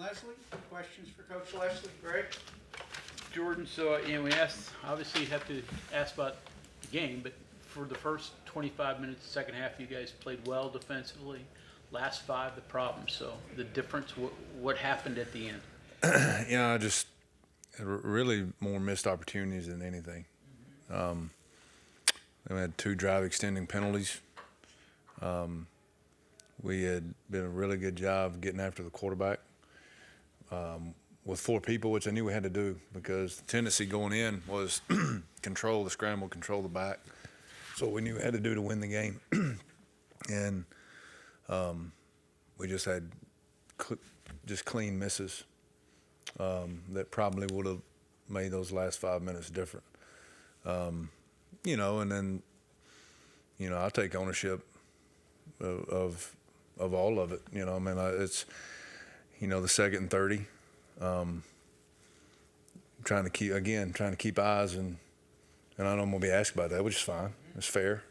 Lesley. Questions for Coach Lesley? Greg? Jordan, so we asked, obviously you have to ask about the game, but for the first 25 minutes, second half, you guys played well defensively. Last five, the problem. So the difference, what happened at the end? I just really more missed opportunities than anything. We had 2 drive extending penalties. We had been a really good job getting after the quarterback with 4 people, which I knew we had to do because the tendency going in was control the scramble, control the back. So we knew we had to do to win the game. And we just had just clean misses that probably would have made those last 5 minutes different. And then, I'll take ownership of all of it. It's, the second and 30, trying to keep eyes and I know I'm gonna be asked about that, which is fine. It's fair.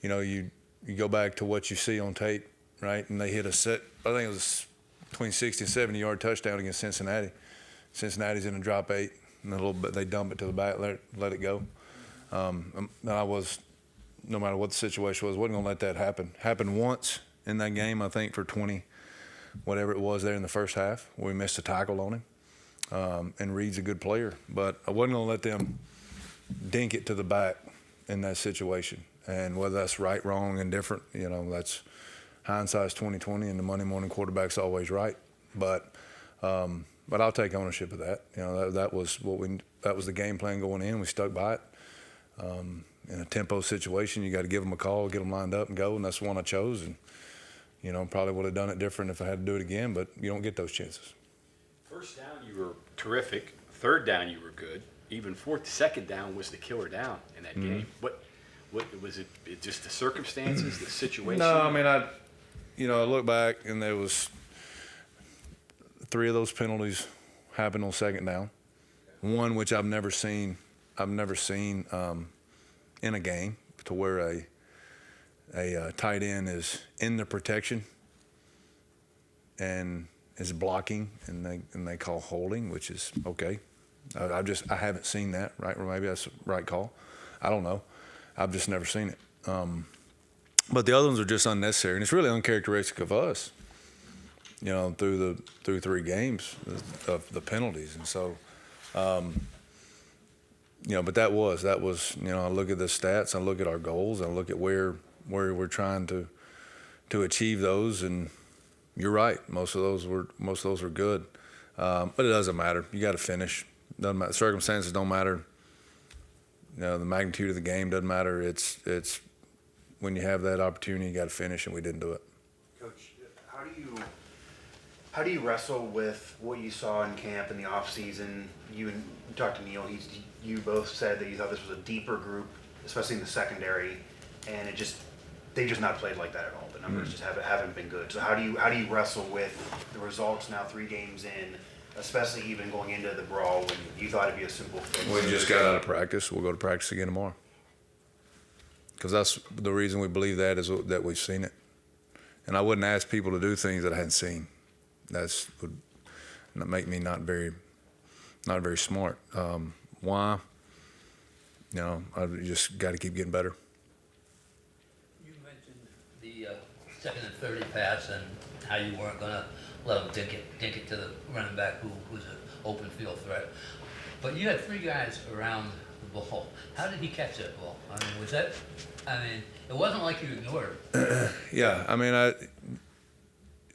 You go back to what you see on tape, right? And they hit a set. I think it was between 60 and 70-yard touchdown against Cincinnati. Cincinnati's in a drop 8, and a little bit they dump it to the back, let it go. And I was, no matter what the situation was, wasn't gonna let that happen. Happened once in that game, I think, for 20, whatever it was there in the first half, where we missed a tackle on him. And Reed's a good player, but I wasn't gonna let them dink it to the back in that situation. And whether that's right, wrong, and different, that's hindsight's 20/20, and the Monday morning quarterback's always right. But I'll take ownership of that. That was the game plan going in. We stuck by it. In a tempo situation, you got to give them a call, get them lined up, and go. And that's the one I chose. And probably would have done it different if I had to do it again. But you don't get those chances. First down, you were terrific. Third down, you were good. Even second down was the killer down in that game. What was it? Just the circumstances, the situation? No, I look back and there was 3 of those penalties happened on second down. One which I've never seen in a game to where a tight end is in the protection and is blocking and they call holding, which is okay. I haven't seen that, right? Or maybe that's the right call. I don't know. I've just never seen it. But the other ones are just unnecessary, and it's really uncharacteristic of us. Through 3 games of the penalties, and so, but that was. I look at the stats, I look at our goals, I look at where we're trying to achieve those, and you're right. Most of those were good, but it doesn't matter. You got to finish. Doesn't matter. Circumstances don't matter. The magnitude of the game doesn't matter. It's when you have that opportunity, you got to finish, and we didn't do it. Coach, how do you wrestle with what you saw in camp in the off season? You talked to Neil. You both said that you thought this was a deeper group, especially in the secondary, and they just not played like that at all. The numbers just haven't been good. So how do you wrestle with the results now 3 games in? Especially even going into the brawl when you thought it'd be a simple fix. We just got out of practice. We'll go to practice again tomorrow. Because that's the reason we believe that is that we've seen it. And I wouldn't ask people to do things that I hadn't seen. That would make me not very smart. Why? I just got to keep getting better. You mentioned the second and 30 pass and how you weren't going to let him dink it to the running back who was an open field threat. But you had 3 guys around the ball. How did he catch that ball? It wasn't like you ignored it. Yeah,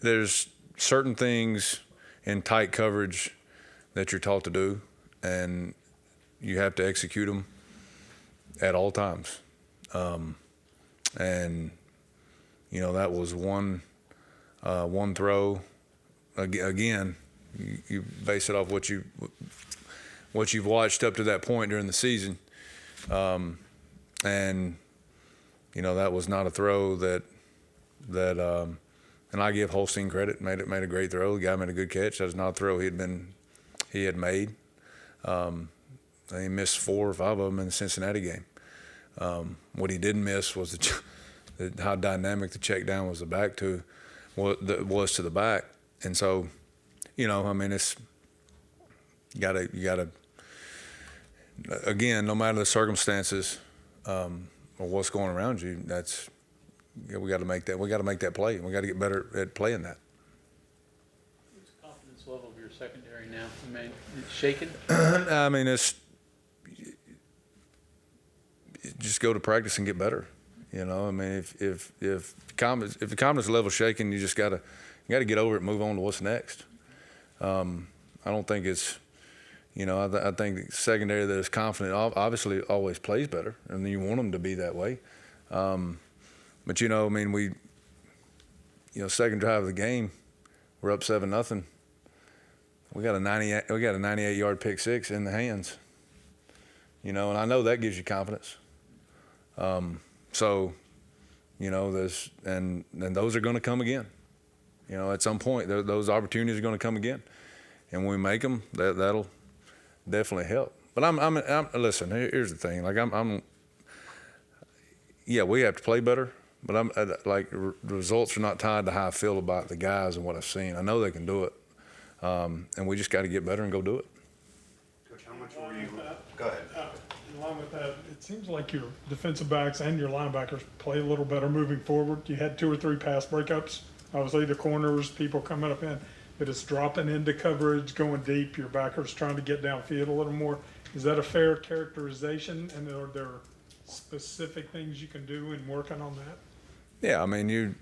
there's certain things in tight coverage that you're taught to do, and you have to execute them at all times. And that was one throw. Again, you base it off what you've watched up to that point during the season, and that was not a throw that and I give Holstein credit, made a great throw. The guy made a good catch. That was not a throw he had made. He missed 4 or 5 of them in the Cincinnati game. What he didn't miss was how dynamic the check down was to the back. And so, you know, I mean, you gotta, again, no matter the circumstances or what's going around you, we got to make that play. We got to get better at playing that. What's the confidence level of your secondary now? I mean, it's shaken? I mean, just go to practice and get better. You know, I mean, if the confidence level's shaking, you got to get over it and move on to what's next. I don't think it's, you know, I think the secondary that is confident obviously always plays better, and you want them to be that way. But you know, I mean, second drive of the game, we're up 7-0. We got a 98-yard pick six in the hands. You know, and I know that gives you confidence. So, you know, and those are going to come again. You know, at some point, those opportunities are going to come again, and when we make them, that'll definitely help. But I'm listen. Here's the thing. Like yeah, we have to play better. But results are not tied to how I feel about the guys and what I've seen. I know they can do it, and we just got to get better and go do it. Coach, how much were you? Go ahead. In line with that, it seems like your defensive backs and your linebackers play a little better moving forward. You had 2 or 3 pass breakups. Obviously, the corners, people coming up in, but it's dropping into coverage, going deep. Your backers trying to get downfield a little more. Is that a fair characterization? And are there specific things you can do in working on that? Yeah, I mean,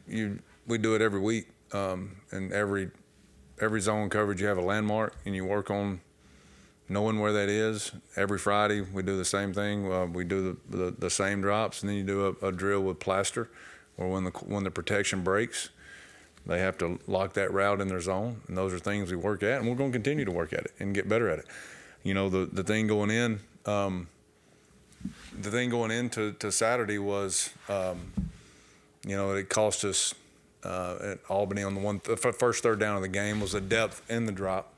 we do it every week, and every zone coverage you have a landmark, and you work on knowing where that is. Every Friday we do the same thing. We do the same drops, and then you do a drill with plaster, or when the protection breaks, they have to lock that route in their zone, and those are things we work at, and we're going to continue to work at it and get better at it. You know, the thing going in, to Saturday was. You know, it cost us at Albany on the first third down of the game was the depth in the drop.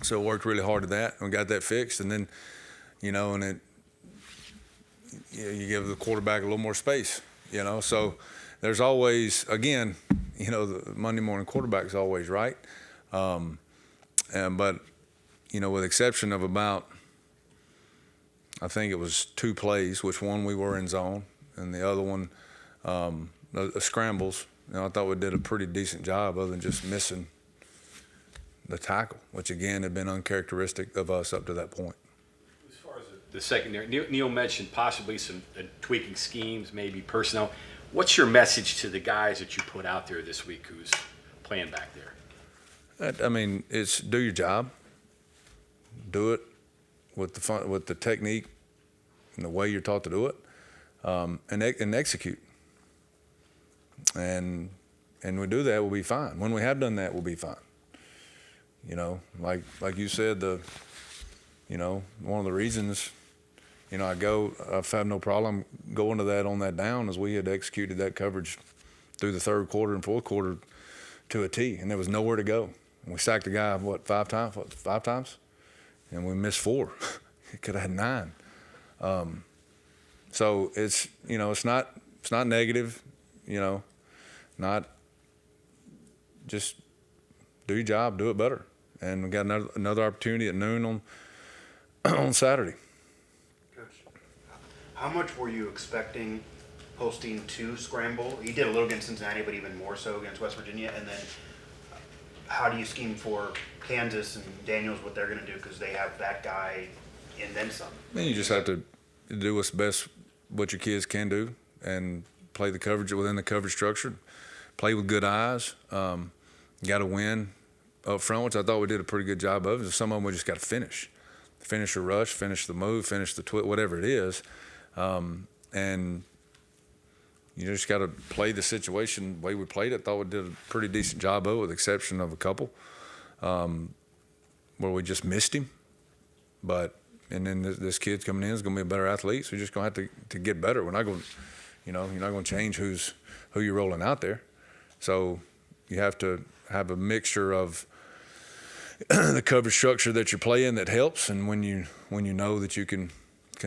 So we worked really hard at that and we got that fixed. And then, you know, you give the quarterback a little more space, you know. So there's always, again, you know, the Monday morning quarterback is always right. But, you know, with the exception of about, I think it was 2 plays, which one we were in zone and the other one, the scrambles, you know, I thought we did a pretty decent job other than just missing the tackle, which again had been uncharacteristic of us up to that point. As far as the secondary, Neil mentioned possibly some tweaking schemes, maybe personnel. What's your message to the guys that you put out there this week who's playing back there? I mean, it's do your job, do it with the technique and the way you're taught to do it, and execute. And we do that, we'll be fine. When we have done that, we'll be fine. You know, like you said, you know, one of the reasons, you know, I've had no problem going to that on that down is we had executed that coverage through the third quarter and fourth quarter to a T, and there was nowhere to go. And we sacked the guy, 5 times? 5 times? And we missed 4. It could have had 9. So it's, you know, it's not negative, you know, not just do your job, do it better. And we got another opportunity at noon on Saturday. Coach, how much were you expecting Holstein to scramble? He did a little against Cincinnati, but even more so against West Virginia. And then how do you scheme for Kansas and Daniels, what they're going to do, because they have that guy and then some? I mean, you just have to do what's best, what your kids can do, and play the coverage within the coverage structure, play with good eyes, got to win up front, which I thought we did a pretty good job of. Some of them we just got to finish the rush, finish the move, finish the whatever it is. And you just got to play the situation the way we played it. Thought we did a pretty decent job of it, with the exception of a couple where we just missed him. And then this kid's coming in is going to be a better athlete, so you're just going to have to get better. We're not going, you know, you're not going to change who you're rolling out there. So you have to have a mixture of the coverage structure that you're playing that helps, and when you know that you can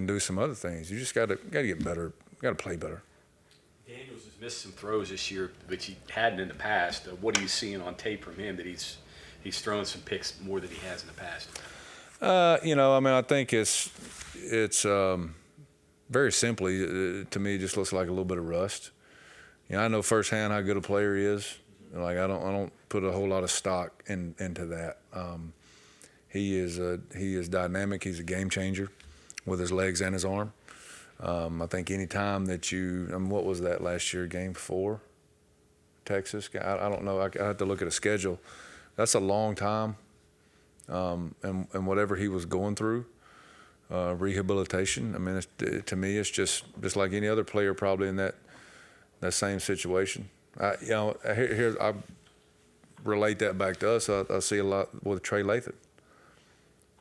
do some other things, you just got to get better, got to play better. Daniels has missed some throws this year, which he hadn't in the past. What are you seeing on tape from him that he's thrown some picks more than he has in the past? I think it's very simply, to me, it just looks like a little bit of rust. I know firsthand how good a player he is. Like I don't put a whole lot of stock into that. He is dynamic. He's a game changer with his legs and his arm. I think any time that what was that last year, Game 4, Texas? I don't know. I have to look at a schedule. That's a long time. And whatever he was going through, rehabilitation. I mean, to me, it's just like any other player probably in that same situation. I relate that back to us. I see a lot with Trey Lathan.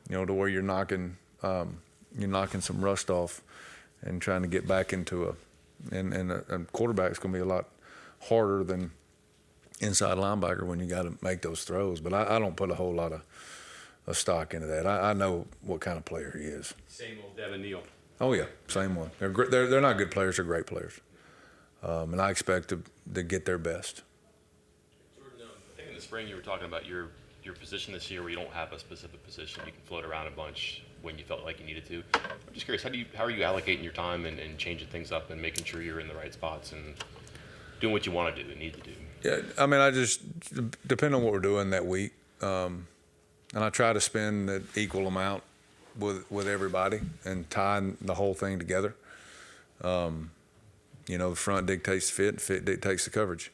To where you're knocking some rust off and trying to get back into a quarterback's going to be a lot harder than inside linebacker when you got to make those throws. But I don't put a whole lot of stock into that. I know what kind of player he is. Same old Devin Neal. Oh yeah, same one. They're not good players. They're great players, and I expect to get their best. Jordan, I think in the spring you were talking about your position this year, where you don't have a specific position. You can float around a bunch when you felt like you needed to. I'm just curious, how are you allocating your time and changing things up and making sure you're in the right spots and doing what you want to do and need to do? Yeah, I mean, I just depend on what we're doing that week, and I try to spend the equal amount with everybody and tying the whole thing together. The front dictates the fit, and fit dictates the coverage.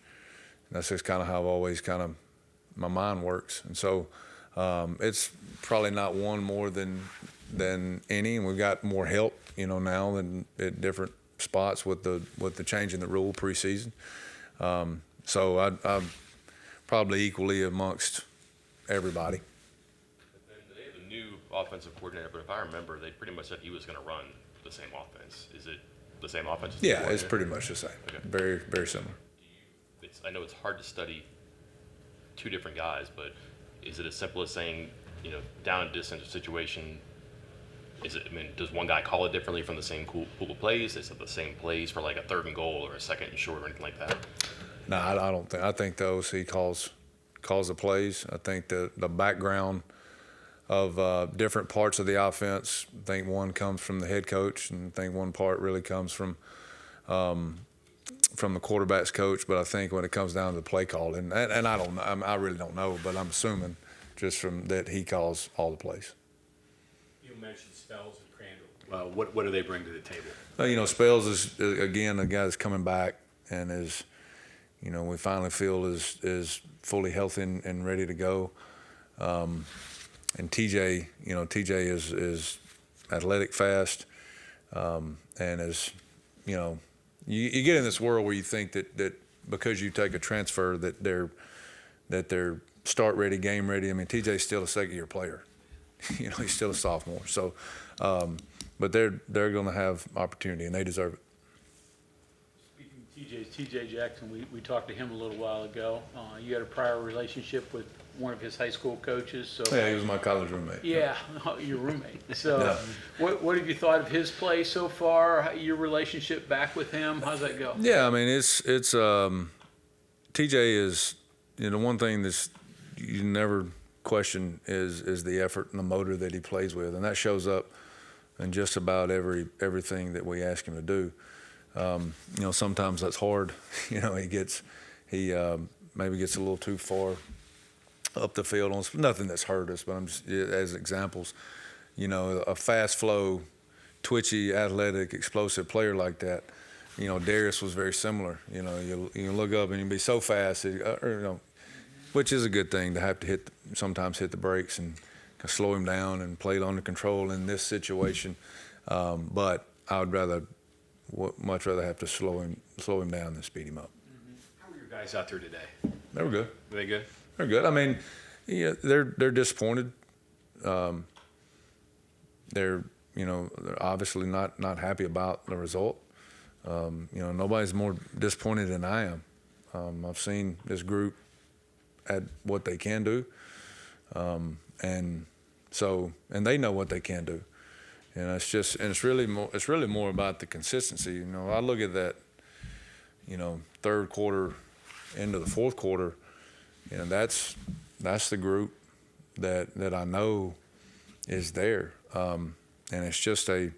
And that's just kind of how I've always my mind works. And so it's probably not one more than any, and we've got more help, now than at different spots with the change in the rule preseason. So I'm probably equally amongst everybody. But then they have a new offensive coordinator, but if I remember, they pretty much said he was going to run the same offense. Is it the same offense? As the Yeah, it's coordinator? pretty much the same. Okay. Very, very similar. I know it's hard to study two different guys, but is it as simple as saying, down and distance situation? Does one guy call it differently from the same pool of plays? Is it the same plays for like a 3rd and goal or a 2nd and short or anything like that? No, I don't think. I think the OC calls the plays. I think the background of different parts of the offense. I think one comes from the head coach, and I think one part really comes from the quarterback's coach. But I think when it comes down to the play call, and I don't know, I really don't know, but I'm assuming just from that he calls all the plays. You mentioned Spells and Crandall. What do they bring to the table? Spells is again a guy that's coming back and is, we finally feel is fully healthy and ready to go. And TJ, TJ is athletic, fast, and is, you get in this world where you think that because you take a transfer that they're start ready, game ready. I mean, TJ's still a 2nd-year player. He's still a sophomore. So, but they're going to have opportunity, and they deserve it. Speaking of TJ Jackson, we talked to him a little while ago. You had a prior relationship with one of his high school coaches. So Yeah, he was my college roommate. yeah, your roommate. So Yeah. what have you thought of his play so far? Your relationship back with him? How's that go? Yeah, I mean, it's TJ is, one thing that's you never question is the effort and the motor that he plays with, and that shows up in just about everything that we ask him to do. Sometimes that's hard. He maybe gets a little too far up the field on nothing that's hurt us, but I'm just as examples. A fast flow, twitchy, athletic, explosive player like that. Darius was very similar. You look up and you be so fast, which is a good thing to have to sometimes hit the brakes and slow him down and play it under control in this situation. But I would much rather have to slow him down than speed him up. How were your guys out there today? They were good. Were they good? They're good. I mean, they're disappointed. They're obviously not happy about the result. Nobody's more disappointed than I am. I've seen this group at what they can do, and they know what they can do, and it's really more about the consistency. I look at that. third quarter into the fourth quarter, that's the group that I know is there. And it's just the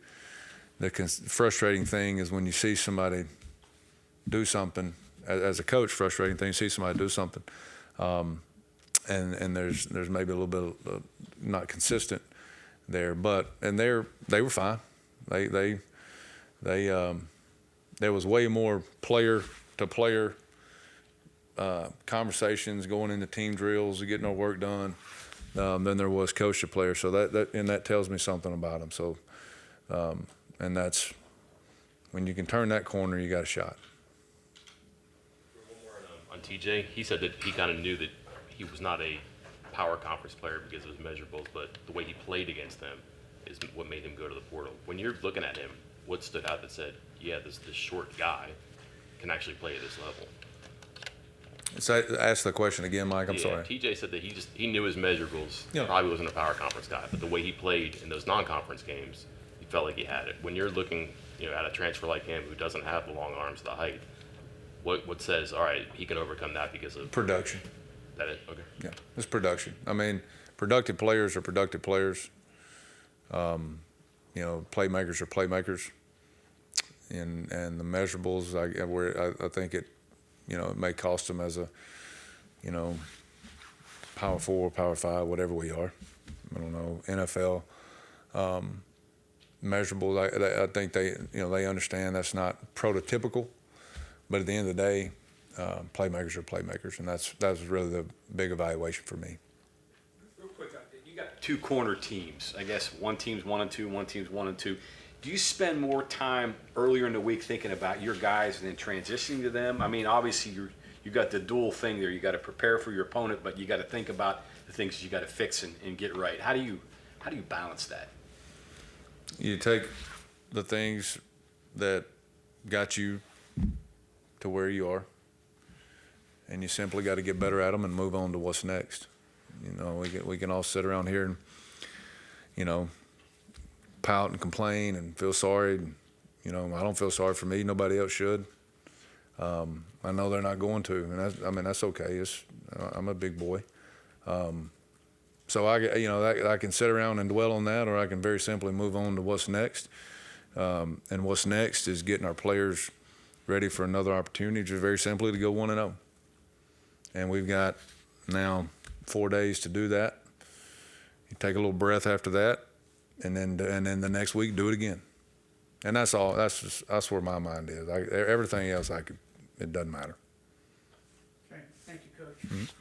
frustrating thing is when you see somebody do something, as a coach, frustrating thing, you see somebody do something, and there's maybe a little bit of not consistent there, and they were fine. They there was way more player to player conversations going into team drills, getting our work done, than there was coach to player. So that tells me something about them. So, and that's when you can turn that corner, you got a shot. On TJ, he said that he kind of knew that he was not a power conference player because of his measurables, but the way he played against them is what made him go to the portal. When you're looking at him, what stood out that said, yeah, this short guy can actually play at this level? So ask the question again, Mike. I'm sorry. TJ said that he knew his measurables. Yeah. Probably wasn't a power conference guy, but the way he played in those non-conference games, he felt like he had it. When you're looking, at a transfer like him who doesn't have the long arms, the height, what says, all right, he can overcome that because of Production. that? Okay. Yeah, it's production. I mean, productive players are productive players. Playmakers are playmakers. And the measurables, I think it may cost them as a, power 4, power 5, whatever we are. I don't know, NFL. Measurables, I think they understand that's not prototypical, but at the end of the day, playmakers are playmakers, and that's really the big evaluation for me. Real quick, you got 2 corner teams. I guess one team's 1 and 2, one team's 1 and 2. Do you spend more time earlier in the week thinking about your guys and then transitioning to them? I mean, obviously you got the dual thing there. You got to prepare for your opponent, but you got to think about the things you got to fix and get right. How do you balance that? You take the things that got you to where you are, and you simply got to get better at them and move on to what's next. We can all sit around here and, pout and complain and feel sorry. I don't feel sorry for me. Nobody else should. I know they're not going to, and that's okay. I'm a big boy. So I can sit around and dwell on that, or I can very simply move on to what's next. And what's next is getting our players ready for another opportunity, just very simply to go 1-0. And we've got now 4 days to do that. You take a little breath after that, and then the next week do it again. And that's all. That's where my mind is. Everything else, it doesn't matter. Okay, thank you, Coach.